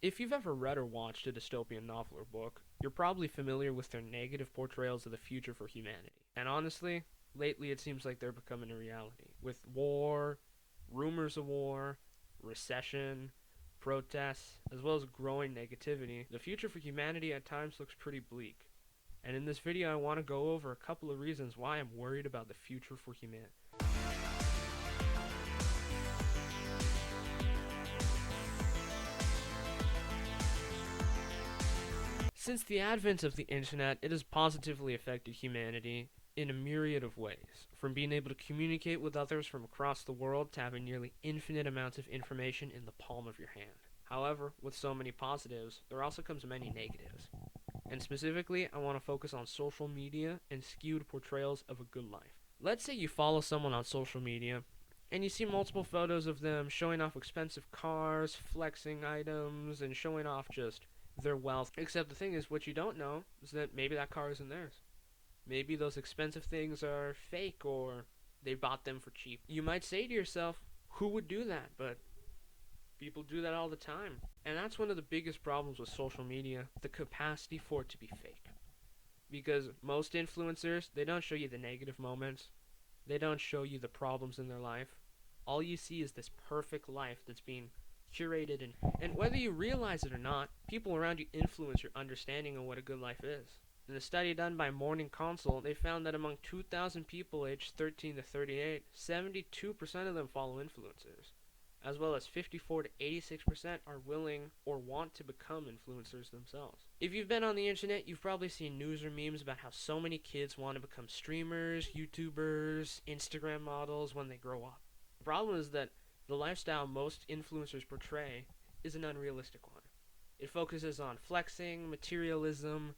If you've ever read or watched a dystopian novel or book, you're probably familiar with their negative portrayals of the future for humanity. And honestly, lately it seems like they're becoming a reality. With war, rumors of war, recession, protests, as well as growing negativity, the future for humanity at times looks pretty bleak. And in this video I want to go over a couple of reasons why I'm worried about the future for humanity. Since the advent of the internet, it has positively affected humanity in a myriad of ways, from being able to communicate with others from across the world to having nearly infinite amounts of information in the palm of your hand. However, with so many positives, there also comes many negatives. And specifically, I want to focus on social media and skewed portrayals of a good life. Let's say you follow someone on social media and you see multiple photos of them showing off expensive cars, flexing items, and showing off just their wealth. Except the thing is, what you don't know is that maybe that car isn't theirs. Maybe those expensive things are fake or they bought them for cheap. You might say to yourself, who would do that? But people do that all the time. And that's one of the biggest problems with social media, the capacity for it to be fake. Because most influencers, they don't show you the negative moments. They don't show you the problems in their life. All you see is this perfect life that's being curated, and whether you realize it or not, people around you influence your understanding of what a good life is. In a study done by Morning Consult, they found that among 2,000 people aged 13 to 38, 72% of them follow influencers, as well as 54 to 86% are willing or want to become influencers themselves. If you've been on the internet, you've probably seen news or memes about how so many kids want to become streamers, YouTubers, Instagram models when they grow up. The problem is that the lifestyle most influencers portray is an unrealistic one. It focuses on flexing, materialism,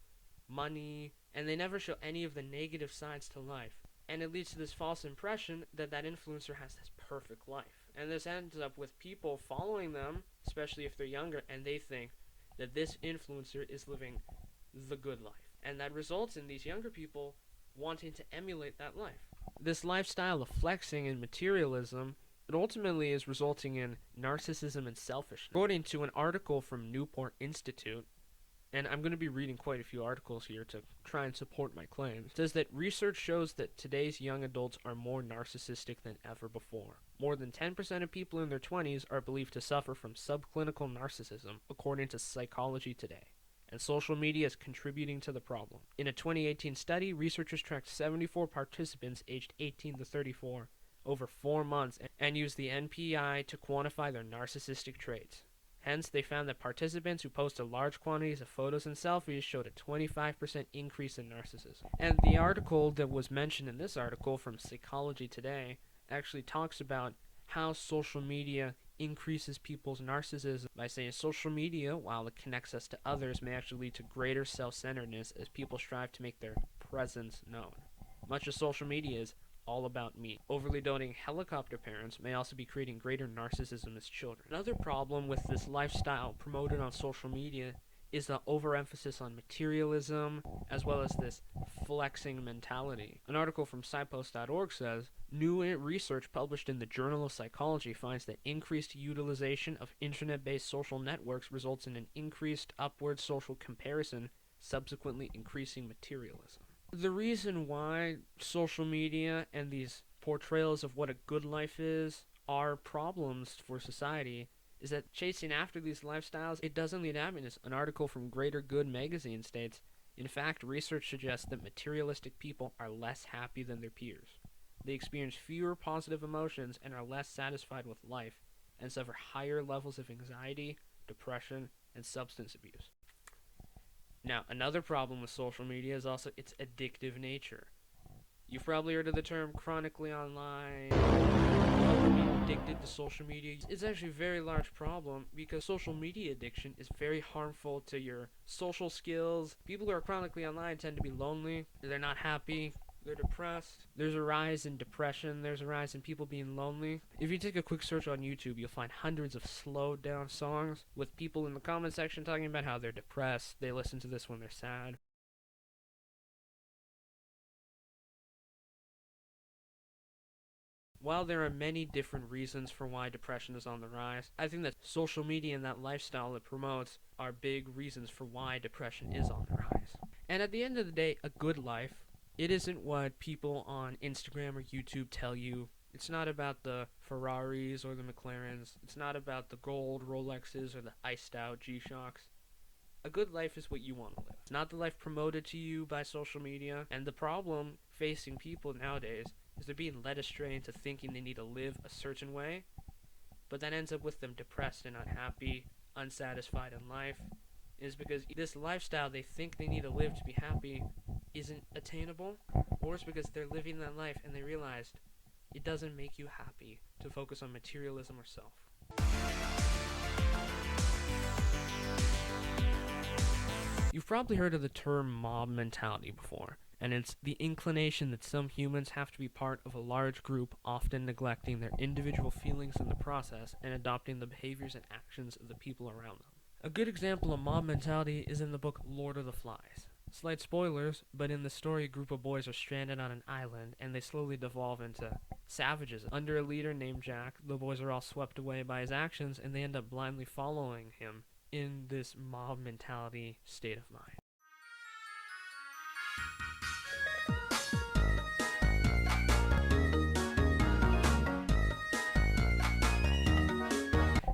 money, and they never show any of the negative sides to life. And it leads to this false impression that that influencer has this perfect life. And this ends up with people following them, especially if they're younger, and they think that this influencer is living the good life. And that results in these younger people wanting to emulate that life. This lifestyle of flexing and materialism, it ultimately is resulting in narcissism and selfishness. According to an article from Newport Institute, and I'm going to be reading quite a few articles here to try and support my claims, it says that research shows that today's young adults are more narcissistic than ever before. More than 10% of people in their 20s are believed to suffer from subclinical narcissism, according to Psychology Today. And social media is contributing to the problem. In a 2018 study, researchers tracked 74 participants aged 18 to 34 over 4 months and used the NPI to quantify their narcissistic traits. Hence, they found that participants who posted large quantities of photos and selfies showed a 25% increase in narcissism. And the article that was mentioned in this article from Psychology Today actually talks about how social media increases people's narcissism by saying social media, while it connects us to others, may actually lead to greater self-centeredness as people strive to make their presence known. Much of social media is all about me. Overly doting helicopter parents may also be creating greater narcissism as children. Another problem with this lifestyle promoted on social media is the overemphasis on materialism, as well as this flexing mentality. An article from SciPost.org says, new research published in the Journal of Psychology finds that increased utilization of internet-based social networks results in an increased upward social comparison, subsequently increasing materialism. The reason why social media and these portrayals of what a good life is are problems for society is that chasing after these lifestyles, it doesn't lead to happiness. An article from Greater Good magazine states, in fact, research suggests that materialistic people are less happy than their peers. They experience fewer positive emotions and are less satisfied with life and suffer higher levels of anxiety, depression, and substance abuse. Now, another problem with social media is also its addictive nature. You've probably heard of the term chronically online, being addicted to social media. It's actually a very large problem because social media addiction is very harmful to your social skills. People who are chronically online tend to be lonely, they're not happy, they're depressed. There's a rise in depression. There's a rise in people being lonely. If you take a quick search on YouTube, you'll find hundreds of slowed down songs with people in the comment section talking about how they're depressed. They listen to this when they're sad. While there are many different reasons for why depression is on the rise, I think that social media and that lifestyle it promotes are big reasons for why depression is on the rise. And at the end of the day, a good life, it isn't what people on Instagram or YouTube tell you. It's not about the Ferraris or the McLarens. It's not about the gold Rolexes or the iced out G-Shocks. A good life is what you want to live. It's not the life promoted to you by social media. And the problem facing people nowadays is they're being led astray into thinking they need to live a certain way, but that ends up with them depressed and unhappy, unsatisfied in life, is because this lifestyle they think they need to live to be happy isn't attainable, or it's because they're living that life and they realized it doesn't make you happy to focus on materialism or self. You've probably heard of the term mob mentality before, and it's the inclination that some humans have to be part of a large group, often neglecting their individual feelings in the process and adopting the behaviors and actions of the people around them. A good example of mob mentality is in the book Lord of the Flies. Slight spoilers, but in the story a group of boys are stranded on an island and they slowly devolve into savages. Under a leader named Jack, the boys are all swept away by his actions and they end up blindly following him in this mob mentality state of mind.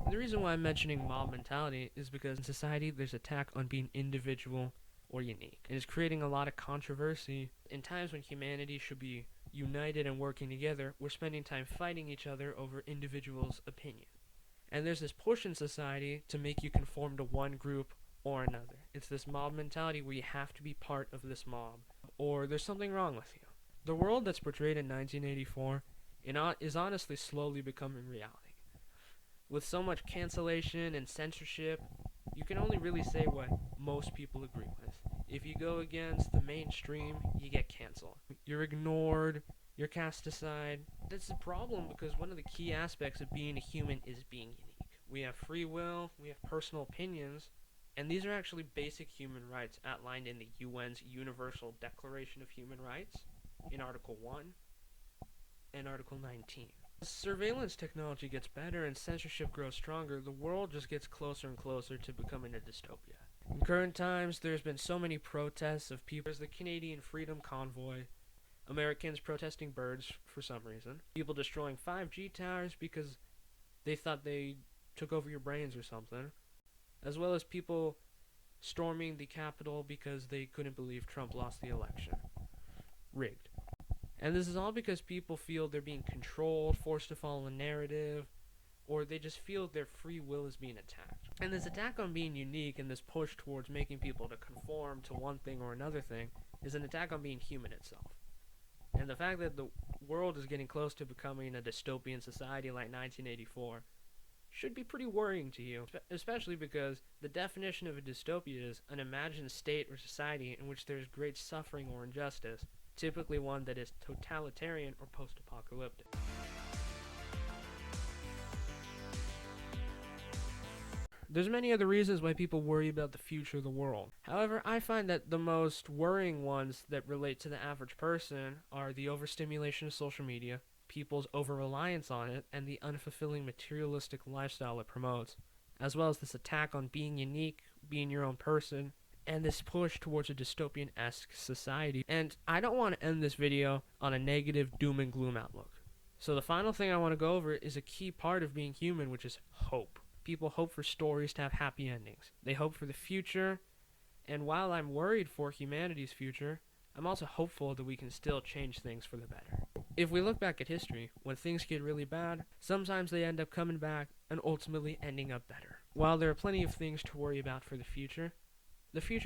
The reason why I'm mentioning mob mentality is because in society there's attack on being individual or unique. It is creating a lot of controversy. In times when humanity should be united and working together, we're spending time fighting each other over individuals' opinion. And there's this push in society to make you conform to one group or another. It's this mob mentality where you have to be part of this mob, or there's something wrong with you. The world that's portrayed in 1984 is honestly slowly becoming reality. With so much cancellation and censorship, you can only really say what most people agree with. If you go against the mainstream, you get canceled. You're ignored, you're cast aside. That's a problem because one of the key aspects of being a human is being unique. We have free will, we have personal opinions, and these are actually basic human rights outlined in the UN's Universal Declaration of Human Rights in Article 1 and Article 19. As surveillance technology gets better and censorship grows stronger, the world just gets closer and closer to becoming a dystopia. In current times, there's been so many protests of people. There's the Canadian Freedom Convoy, Americans protesting birds for some reason, people destroying 5G towers because they thought they took over your brains or something, as well as people storming the Capitol because they couldn't believe Trump lost the election. Rigged. And this is all because people feel they're being controlled, forced to follow a narrative, or they just feel their free will is being attacked. And this attack on being unique and this push towards making people to conform to one thing or another thing is an attack on being human itself. And the fact that the world is getting close to becoming a dystopian society like 1984 should be pretty worrying to you, especially because the definition of a dystopia is an imagined state or society in which there is great suffering or injustice, typically one that is totalitarian or post-apocalyptic. There's many other reasons why people worry about the future of the world. However, I find that the most worrying ones that relate to the average person are the overstimulation of social media, people's over-reliance on it, and the unfulfilling materialistic lifestyle it promotes, as well as this attack on being unique, being your own person, and this push towards a dystopian-esque society. And I don't want to end this video on a negative doom and gloom outlook. So the final thing I want to go over is a key part of being human, which is hope. People hope for stories to have happy endings. They hope for the future, and while I'm worried for humanity's future, I'm also hopeful that we can still change things for the better. If we look back at history, when things get really bad, sometimes they end up coming back and ultimately ending up better. While there are plenty of things to worry about for the future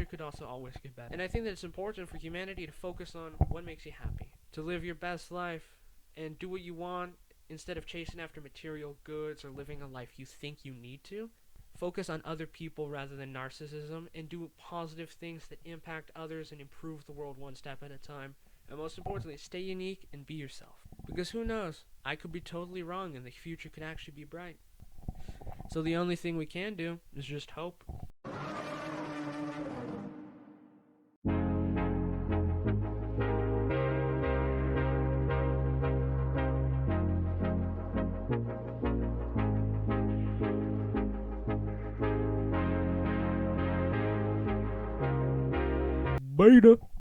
could also always get better. And I think that it's important for humanity to focus on what makes you happy, to live your best life and do what you want instead of chasing after material goods or living a life you think you need to. Focus on other people rather than narcissism and do positive things that impact others and improve the world one step at a time. And most importantly, stay unique and be yourself. Because who knows, I could be totally wrong and the future could actually be bright. So the only thing we can do is just hope. Beta.